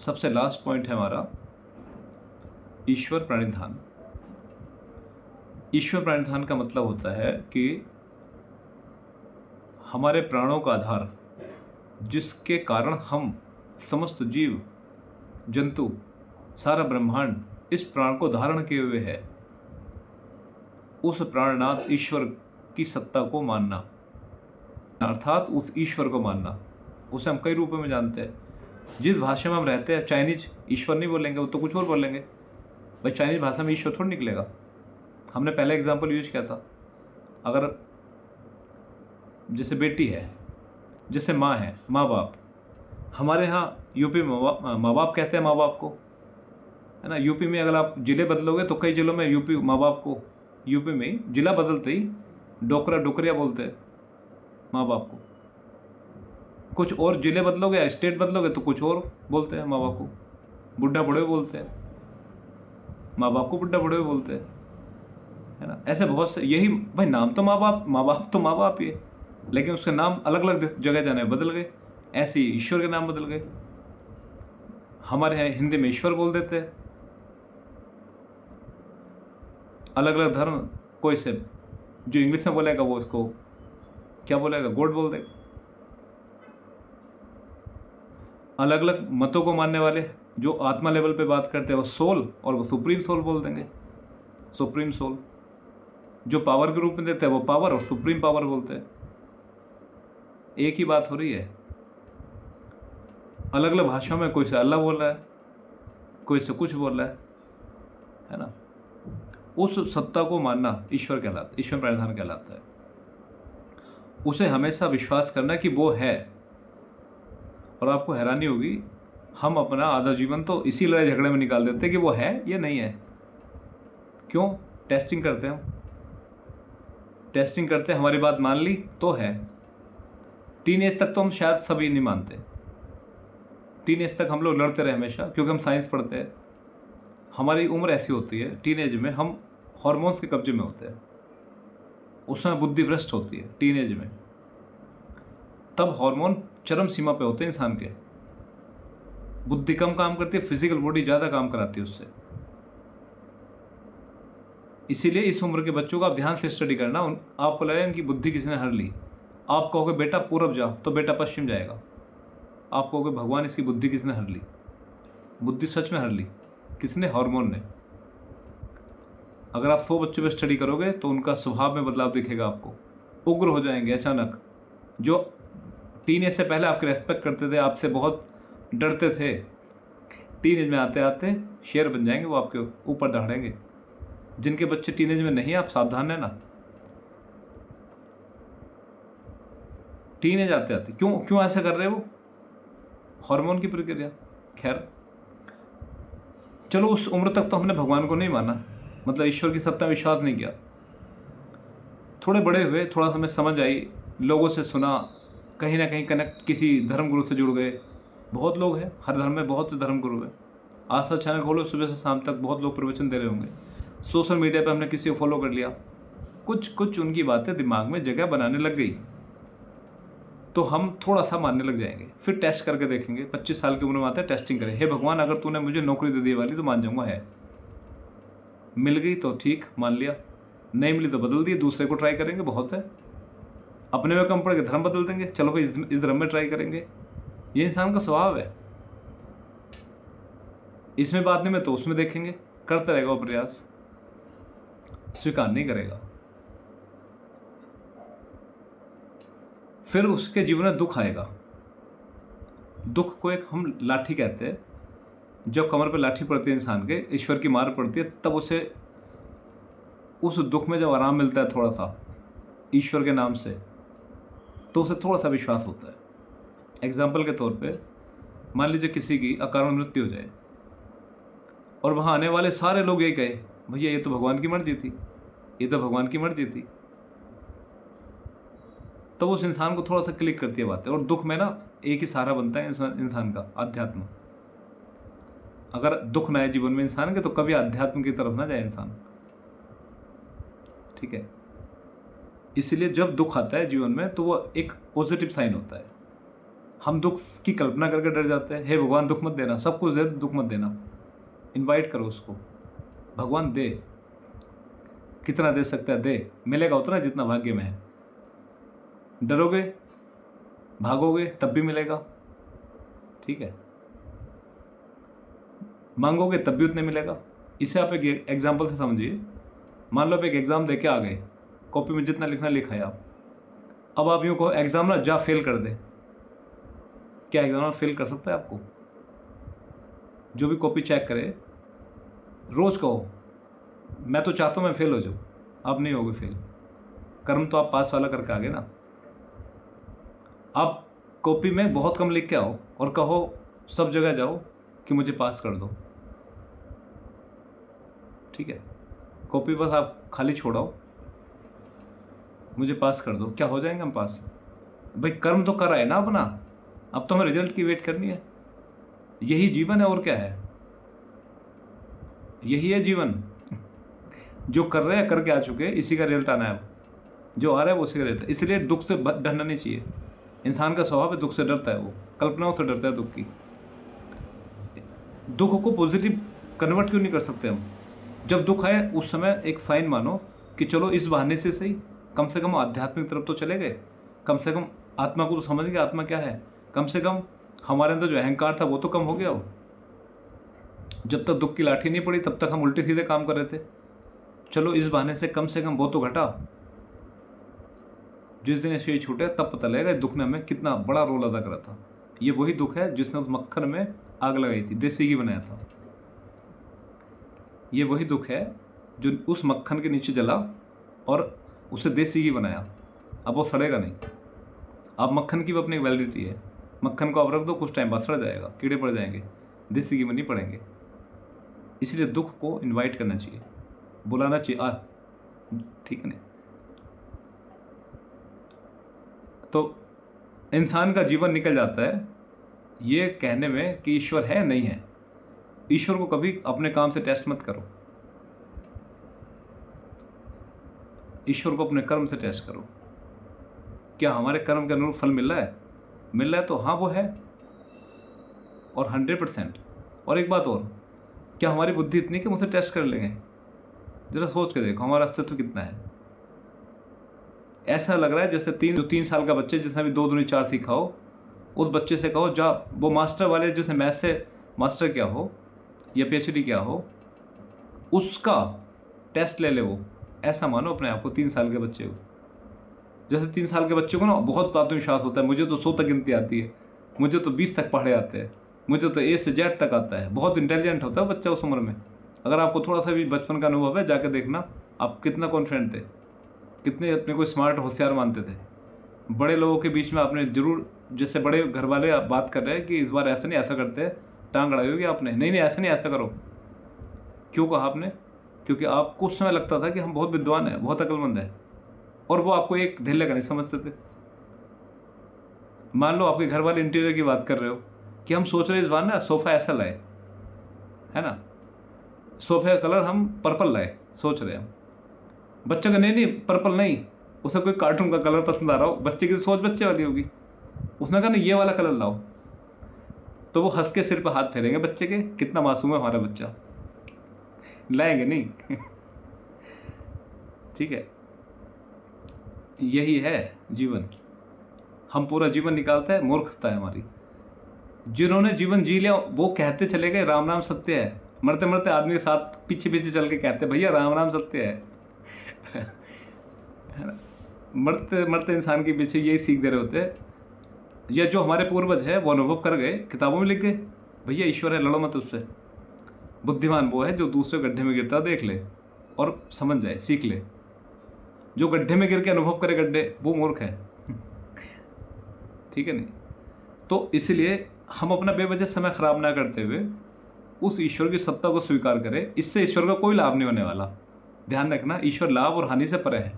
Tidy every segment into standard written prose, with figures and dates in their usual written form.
सबसे last point है हमारा ईश्वर प्रणिधान। ईश्वर प्रणिधान का मतलब होता है कि हमारे प्राणों का आधार, जिसके कारण हम समस्त जीव जंतु सारा ब्रह्मांड इस प्राण को धारण किए हुए है, उस प्राणनाथ ईश्वर की सत्ता को मानना, अर्थात उस ईश्वर को मानना। उसे हम कई रूपों में जानते हैं। जिस भाषा में हम रहते हैं, चाइनीज ईश्वर नहीं बोलेंगे, वो तो कुछ और बोलेंगे। भाई चाइनीज भाषा में ईश्वर थोड़ा निकलेगा। हमने पहले एग्जाम्पल यूज किया था, अगर जैसे बेटी है, जैसे माँ है, माँ बाप। हमारे यहाँ यूपी में माँ बाप कहते हैं माँ बाप को, है ना। यूपी में अगर आप जिले बदलोगे तो कई जिलों में यूपी माँ बाप को, यूपी में ही जिला बदलते ही डोकरा डोकरिया बोलते हैं माँ बाप को। कुछ और जिले बदलोगे या स्टेट बदलोगे तो कुछ और बोलते हैं माँ बाप को। बुढ़ा बुढ़े बोलते हैं माँ बाप को, बुढ़ा बुढ़े बोलते हैं, है ना। ऐसे बहुत से, यही भाई नाम तो माँ बाप तो माँ बाप ही है, लेकिन उसके नाम अलग अलग जगह जाने बदल गए। ऐसे ही ईश्वर के नाम बदल गए। हमारे यहाँ हिंदी में ईश्वर बोल देते हैं। अलग अलग धर्म, कोई से जो इंग्लिश में बोलेगा वो इसको क्या बोलेगा, गॉड बोल देगा। अलग अलग मतों को मानने वाले जो आत्मा लेवल पे बात करते हैं वो सोल, और वो सुप्रीम सोल बोल देंगे, सुप्रीम सोल। जो पावर के रूप में देते हैं वो पावर और सुप्रीम पावर बोलते हैं। एक ही बात हो रही है। अलग अलग भाषाओं में कोई से अल्लाह बोल रहा है, कोई से कुछ बोल रहा है ना। उस सत्ता को मानना ईश्वर कहलाता, ईश्वर प्रणिधान कहलाता है। उसे हमेशा विश्वास करना कि वो है। और आपको हैरानी होगी, हम अपना आधा जीवन तो इसी लड़ाई झगड़े में निकाल देते हैं कि वो है या नहीं है। क्यों? टेस्टिंग करते हैं हम, टेस्टिंग करते हैं, हमारी बात मान ली तो है। टीनेज तक तो हम शायद सभी नहीं मानते। टीनेज तक हम लोग लड़ते रहे हमेशा, क्योंकि हम साइंस पढ़ते हैं। हमारी उम्र ऐसी होती है, टीनेज में हम हार्मोन्स के कब्जे में होते हैं, उसमें बुद्धि भ्रष्ट होती है टीनेज में। तब हार्मोन चरम सीमा पे होते हैं इंसान के, बुद्धि कम काम करती है, फिजिकल बॉडी ज़्यादा काम कराती है उससे। इसीलिए इस उम्र के बच्चों को आप ध्यान से स्टडी करना। आपको लगेगा इनकी बुद्धि किसने हर ली। आप कहोगे बेटा पूरब जाओ तो बेटा पश्चिम जाएगा। आप कहोगे भगवान इसकी बुद्धि किसने हर ली। बुद्धि सच में हर ली किसने? हार्मोन ने। अगर आप 100 बच्चों पे स्टडी करोगे तो उनका स्वभाव में बदलाव दिखेगा आपको। उग्र हो जाएंगे अचानक। जो टीनेज से पहले आपके रेस्पेक्ट करते थे, आपसे बहुत डरते थे, टीनेज में आते आते शेर बन जाएंगे, वो आपके ऊपर दहाड़ेंगे। जिनके बच्चे टीनेज में नहीं, आप सावधान है ना। टीनेज आते आते क्यों ऐसा कर रहे हो? हार्मोन की प्रक्रिया। खैर चलो, उस उम्र तक तो हमने भगवान को नहीं माना, मतलब ईश्वर की सत्ता विश्वास नहीं किया। थोड़े बड़े हुए, थोड़ा हमें समझ आई, लोगों से सुना, कहीं ना कहीं कनेक्ट किसी धर्म गुरु से जुड़ गए। बहुत लोग हैं, हर धर्म में बहुत से धर्म गुरु हैं। आस्था चैनल खोलो, सुबह से शाम तक बहुत लोग प्रवचन दे रहे होंगे। सोशल मीडिया पे हमने किसी को फॉलो कर लिया, कुछ उनकी बातें दिमाग में जगह बनाने लग गई, तो हम थोड़ा सा मानने लग जाएंगे। फिर टेस्ट करके देखेंगे। 25 साल की उम्र में आते हैं, टेस्टिंग करें। हे भगवान, अगर तूने मुझे नौकरी दे दी वाली तो मान जाऊंगा, है। मिल गई तो ठीक, मान लिया। नहीं मिली तो बदल दिए, दूसरे को ट्राई करेंगे, बहुत है। अपने में कम पड़ के धर्म बदल देंगे, चलो भाई इस धर्म में ट्राई करेंगे। ये इंसान का स्वभाव है। इसमें बात नहीं में तो उसमें देखेंगे, करता रहेगा वो प्रयास, स्वीकार नहीं करेगा। फिर उसके जीवन में दुख आएगा। दुख को एक हम लाठी कहते हैं। जब कमर पे लाठी पड़ती है इंसान के, ईश्वर की मार पड़ती है, तब उसे उस दुख में जब आराम मिलता है थोड़ा सा ईश्वर के नाम से, तो उसे थोड़ा सा विश्वास होता है। एग्जाम्पल के तौर पे मान लीजिए किसी की अकारण मृत्यु हो जाए, और वहाँ आने वाले सारे लोग ये कहे, भैया ये तो भगवान की मर्जी थी, ये तो भगवान की मर्जी थी, तो उस इंसान को थोड़ा सा क्लिक करती है बातें। और दुख में ना एक ही सहारा बनता है इंसान का, अध्यात्म। अगर दुख ना आए जीवन में इंसान के, तो कभी अध्यात्म की तरफ ना जाए इंसान, ठीक है। इसलिए जब दुख आता है जीवन में, तो वो एक पॉजिटिव साइन होता है। हम दुख की कल्पना करके डर जाते हैं। हे भगवान दुख मत देना, सब कुछ दे, दुख मत देना। इनवाइट करो उसको, भगवान दे, कितना दे सकता है दे, मिलेगा उतना जितना भाग्य में है। डरोगे, भागोगे, तब भी मिलेगा, ठीक है। मांगोगे तब भी उतने मिलेगा। इसे आप एक एग्जाम्पल से समझिए। मान लो आप एक एग्जाम दे के आ गए, कॉपी में जितना लिखना लिखा है आप। अब आप यूँ कहो एग्जाम ना जा फेल कर दे, क्या एग्जाम फेल कर सकता है आपको? जो भी कॉपी चेक करे, रोज कहो मैं तो चाहता हूँ मैं फेल हो जाऊँ, आप नहीं होगे फेल। कर्म तो आप पास वाला करके आ गए ना। आप कॉपी में बहुत कम लिख के आओ और कहो सब जगह जाओ कि मुझे पास कर दो, ठीक है। कॉपी बस आप खाली छोड़ाओ, मुझे पास कर दो, क्या हो जाएंगे हम पास? भाई कर्म तो कर आए ना अपना, अब तो हमें रिजल्ट की वेट करनी है। यही जीवन है और क्या है, यही है जीवन। जो कर रहे हैं करके आ चुके हैं, इसी का रिजल्ट आना है। अब जो आ रहा है वो उसी का रिजल्ट है। इसलिए दुख से डरना नहीं चाहिए। इंसान का स्वभाव है दुख से डरता है, वो कल्पनाओं से डरता है दुख की। दुख को पॉजिटिव कन्वर्ट क्यों नहीं कर सकते हम? जब दुख आए उस समय एक साइन मानो कि चलो इस बहाने से सही कम से कम आध्यात्मिक तरफ तो चले गए, कम से कम आत्मा को तो समझ गए आत्मा क्या है, कम से कम हमारे अंदर जो अहंकार था वो तो कम हो गया हो। जब तक दुख की लाठी नहीं पड़ी तब तक हम उल्टे सीधे काम कर रहे थे, चलो इस बहाने से कम वो तो घटा। जिस दिन ऐसे छूटे तब पता लगेगा दुख ने हमें कितना बड़ा रोल अदा करा था। ये वही दुख है जिसने उस मक्खन में आग लगाई थी, देसी घी बनाया था। ये वही दुख है जो उस मक्खन के नीचे जला और उसे देसी घी बनाया। अब वो सड़ेगा नहीं। अब मक्खन की भी अपनी वैलिडिटी है। मक्खन को आप रख दो, कुछ टाइम बाद सड़ जाएगा, कीड़े पड़ जाएंगे, देसी घी में नहीं पड़ेंगे। इसलिए दुख को इनवाइट करना चाहिए, बुलाना चाहिए, आ, ठीक है ना। तो इंसान का जीवन निकल जाता है ये कहने में कि ईश्वर है नहीं है। ईश्वर को कभी अपने काम से टेस्ट मत करो, ईश्वर को अपने कर्म से टेस्ट करो। क्या हमारे कर्म के अनुरूप फल मिल रहा है? मिल रहा है तो हाँ वो है, और 100%। और एक बात और, क्या हमारी बुद्धि इतनी कि मुझसे टेस्ट कर लेंगे? जरा सोच के देखो हमारा अस्तित्व कितना है। ऐसा लग रहा है जैसे 3 साल का बच्चे जिसने भी 2 दूनी 4 सीखा हो, उस बच्चे से कहो जा, वो मास्टर वाले जिसने मैथ से मास्टर क्या हो या PhD क्या हो, उसका टेस्ट ले ले वो। ऐसा मानो अपने आप को 3 साल के बच्चे को। जैसे 3 साल के बच्चे को ना बहुत आत्मविश्वास होता है, मुझे तो 100 तक गिनती आती है, मुझे तो 20 तक पढ़े आते हैं, मुझे तो A से Z तक आता है। बहुत इंटेलिजेंट होता है बच्चा उस उम्र में। अगर आपको थोड़ा सा भी बचपन का अनुभव है, जाकर देखना आप कितना कॉन्फिडेंट थे, कितने अपने को स्मार्ट होशियार मानते थे। बड़े लोगों के बीच में आपने जरूर, जैसे बड़े घर वाले आप बात कर रहे हैं कि इस बार ऐसा नहीं ऐसा करते हैं, टांग अड़ाई होगी आपने, नहीं ऐसा नहीं ऐसा करो। क्यों कहा आपने? क्योंकि आपको उस समय लगता था कि हम बहुत विद्वान हैं, बहुत अक्लमंद है, और वो आपको एक ढीले का नहीं समझते थे। मान लो आपके घर वाले इंटीरियर की बात कर रहे हो कि हम सोच रहे इस बार ना सोफा ऐसा लाए, है ना, सोफे का कलर हम पर्पल लाए सोच रहे हैं। बच्चों का नहीं पर्पल नहीं, उसे कोई कार्टून का कलर पसंद आ रहा हो, बच्चे की सोच बच्चे वाली होगी, उसने कहा ना ये वाला कलर लाओ, तो वो हंस के सिर पर हाथ फेरेंगे बच्चे के, कितना मासूम है हमारा बच्चा, लाएंगे नहीं। ठीक है, यही है जीवन। हम पूरा जीवन निकालते हैं, मूर्खता है हमारी। जिन्होंने जीवन जी लिया वो कहते चले गए राम राम सत्य है, मरते मरते आदमी के साथ पीछे पीछे चल के कहते भैया राम राम सत्य है। है ना, मरते मरते इंसान के पीछे यही सीख दे रहे होते हैं। या जो हमारे पूर्वज है वो अनुभव कर गए, किताबों में लिख गए, भैया ईश्वर है लड़ो मत उससे। बुद्धिमान वो है जो दूसरे गड्ढे में गिरता देख ले और समझ जाए, सीख ले। जो गड्ढे में गिर के अनुभव करे गड्ढे, वो मूर्ख है। ठीक है नहीं? तो इसलिए हम अपना बेवजह समय खराब ना करते हुए उस ईश्वर की सत्ता को स्वीकार करें। इससे ईश्वर का कोई लाभ नहीं होने वाला। ध्यान रखना, ईश्वर लाभ और हानि से परे है,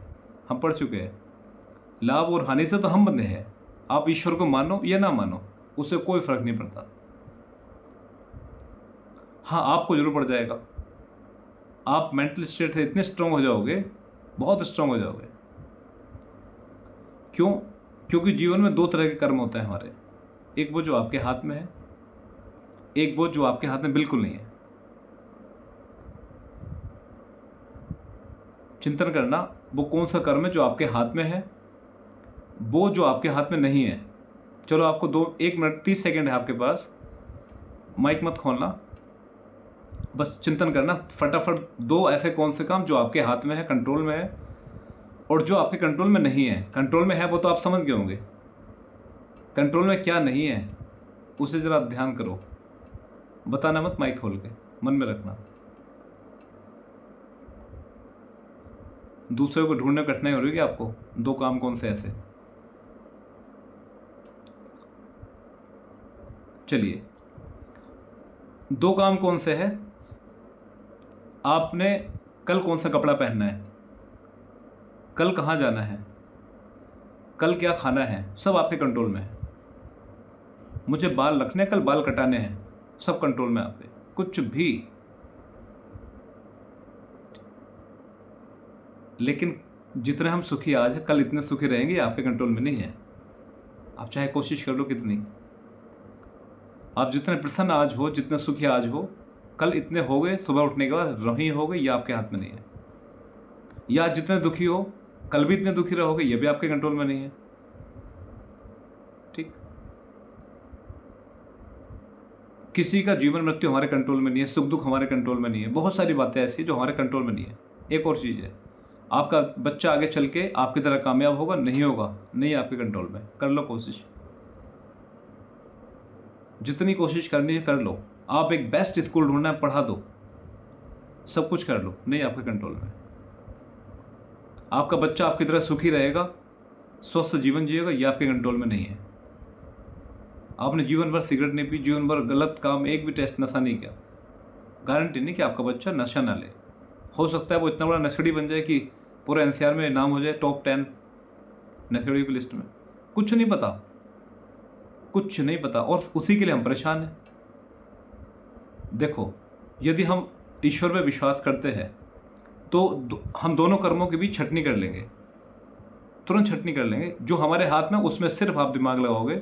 हम पढ़ चुके हैं। लाभ और हानि से तो हम बंधे हैं। आप ईश्वर को मानो या ना मानो, उससे कोई फर्क नहीं पड़ता। हाँ, आपको जरूर पड़ जाएगा। आप मेंटल स्टेट से इतने स्ट्रांग हो जाओगे, बहुत स्ट्रांग हो जाओगे। क्यों? क्योंकि जीवन में 2 तरह के कर्म होते हैं हमारे। एक वो जो आपके हाथ में है, एक वो जो आपके हाथ में बिल्कुल नहीं है। चिंतन करना वो कौन सा कर्म है जो आपके हाथ में है, वो जो आपके हाथ में नहीं है। चलो आपको 1 मिनट 30 सेकेंड है आपके पास, माइक मत खोलना, बस चिंतन करना फटाफट। 2 ऐसे कौन से काम जो आपके हाथ में है, कंट्रोल में है, और जो आपके कंट्रोल में नहीं है। कंट्रोल में है वो तो आप समझ गए होंगे, कंट्रोल में क्या नहीं है उसे ज़रा ध्यान करो। बताना मत, माइक खोल के मन में रखना। दूसरे को ढूंढने में कठिनाई हो रही है आपको, 2 काम कौन से ऐसे। चलिए, 2 काम कौन से है। आपने कल कौन सा कपड़ा पहनना है, कल कहाँ जाना है, कल क्या खाना है, सब आपके कंट्रोल में है। मुझे बाल रखने, कल बाल कटाने हैं, सब कंट्रोल में आपके। कुछ भी, लेकिन जितने हम सुखी आज है, कल इतने सुखी रहेंगे आपके कंट्रोल में नहीं है। आप चाहे कोशिश कर लो कितनी, आप जितने प्रसन्न आज हो, जितने सुखी आज हो, कल इतने हो गए सुबह उठने के बाद नहीं हो गए, ये आपके हाथ में नहीं है। या जितने दुखी हो कल भी इतने दुखी रहोगे, ये भी आपके कंट्रोल में नहीं है। ठीक, किसी का जीवन मृत्यु हमारे कंट्रोल में नहीं है, सुख दुख हमारे कंट्रोल में नहीं है। बहुत सारी बातें ऐसी जो हमारे कंट्रोल में नहीं है। एक और चीज़ है, आपका बच्चा आगे चल के आपकी तरह कामयाब होगा नहीं होगा, नहीं आपके कंट्रोल में। कर लो कोशिश, जितनी कोशिश करनी है कर लो। आप एक बेस्ट स्कूल ढूंढना है, पढ़ा दो, सब कुछ कर लो, नहीं आपके कंट्रोल में। आपका बच्चा आपकी तरह सुखी रहेगा, स्वस्थ जीवन जिएगा, ये आपके कंट्रोल में नहीं है। आपने जीवन भर सिगरेट नहीं पी, जीवन भर गलत काम, एक भी टेस्ट नशा नहीं किया, गारंटी नहीं कि आपका बच्चा नशा ना ले। हो सकता है वो इतना बड़ा नशेड़ी बन जाए कि पूरे एनसीआर में नाम हो जाए टॉप 10 नशेड़ी की लिस्ट में। कुछ नहीं पता, कुछ नहीं पता, और उसी के लिए हम परेशान हैं। देखो, यदि हम ईश्वर पे विश्वास करते हैं तो हम दोनों कर्मों के बीच छटनी कर लेंगे, तुरंत छटनी कर लेंगे। जो हमारे हाथ में उसमें सिर्फ आप दिमाग लगाओगे,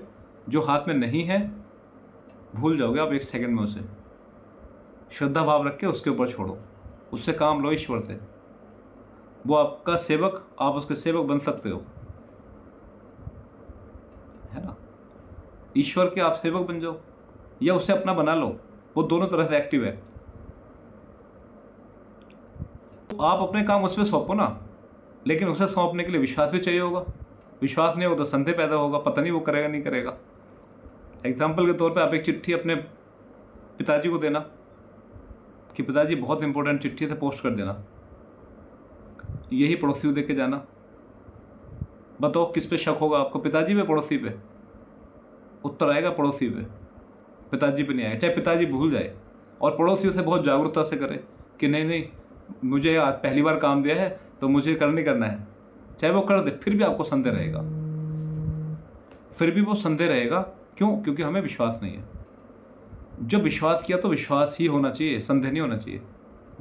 जो हाथ में नहीं है भूल जाओगे आप 1 सेकंड में उसे। श्रद्धा भाव रख के उसके ऊपर छोड़ो, उससे काम लो ईश्वर से। वो आपका सेवक, आप उसके सेवक बन सकते हो, है ना। ईश्वर के आप सेवक बन जाओ या उसे अपना बना लो, वो दोनों तरह से एक्टिव है। तो आप अपने काम उस पर सौंपो ना, लेकिन उसे सौंपने के लिए विश्वास भी चाहिए होगा। विश्वास नहीं होगा तो संदेह पैदा होगा, पता नहीं वो करेगा नहीं करेगा। एग्जाम्पल के तौर पे आप एक चिट्ठी अपने पिताजी को देना कि पिताजी बहुत इंपॉर्टेंट चिट्ठी से पोस्ट कर देना, यही पड़ोसी को दे के जाना। बताओ किस पे शक होगा आपको, पिताजी पे पड़ोसी पे? उत्तर आएगा पड़ोसी पे, पिताजी पे नहीं आएगा। चाहे पिताजी भूल जाए और पड़ोसी उसे बहुत जागरूकता से करे कि नहीं नहीं मुझे आज पहली बार काम दिया है तो मुझे करना है, चाहे वो कर दे, फिर भी आपको संदेह रहेगा, फिर भी वो संदेह रहेगा। क्यों? क्योंकि हमें विश्वास नहीं है। जब विश्वास किया तो विश्वास ही होना चाहिए, संदेह नहीं होना चाहिए।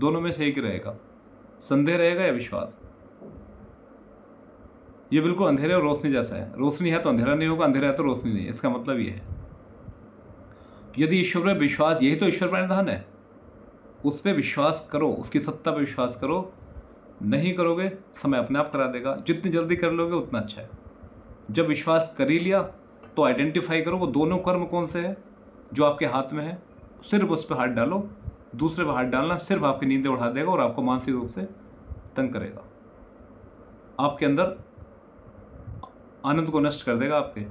दोनों में से एक ही रहेगा, संदेह रहेगा या विश्वास। ये बिल्कुल अंधेरे और रोशनी जैसा है, रोशनी है तो अंधेरा नहीं होगा, अंधेरा है तो रोशनी नहीं। इसका मतलब ये है, यदि ईश्वर में विश्वास, यही तो ईश्वर परिधान है, उस पर विश्वास करो, उसकी सत्ता पर विश्वास करो। नहीं करोगे समय अपने आप करा देगा, जितनी जल्दी कर लोगे उतना अच्छा है। जब विश्वास कर ही लिया तो आइडेंटिफाई करो वो दोनों कर्म कौन से हैं जो आपके हाथ में है, सिर्फ उस पर हाथ डालो। दूसरे पर हाथ डालना सिर्फ आपकी नींदें उठा देगा और आपको मानसिक रूप से तंग करेगा, आपके अंदर आनंद को नष्ट कर देगा आपके।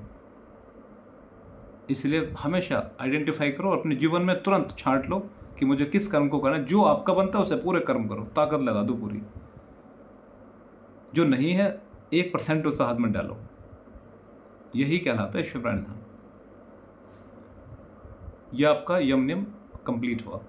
इसलिए हमेशा आइडेंटिफाई करो और अपने जीवन में तुरंत छांट लो कि मुझे किस कर्म को करना है। जो आपका बनता है उसे पूरे कर्म करो, ताकत लगा दो पूरी। जो नहीं है 1% उसका हाथ में डालो, यही कहलाता है ईश्वर प्रणिधान। यह आपका यम नियम कंप्लीट हुआ।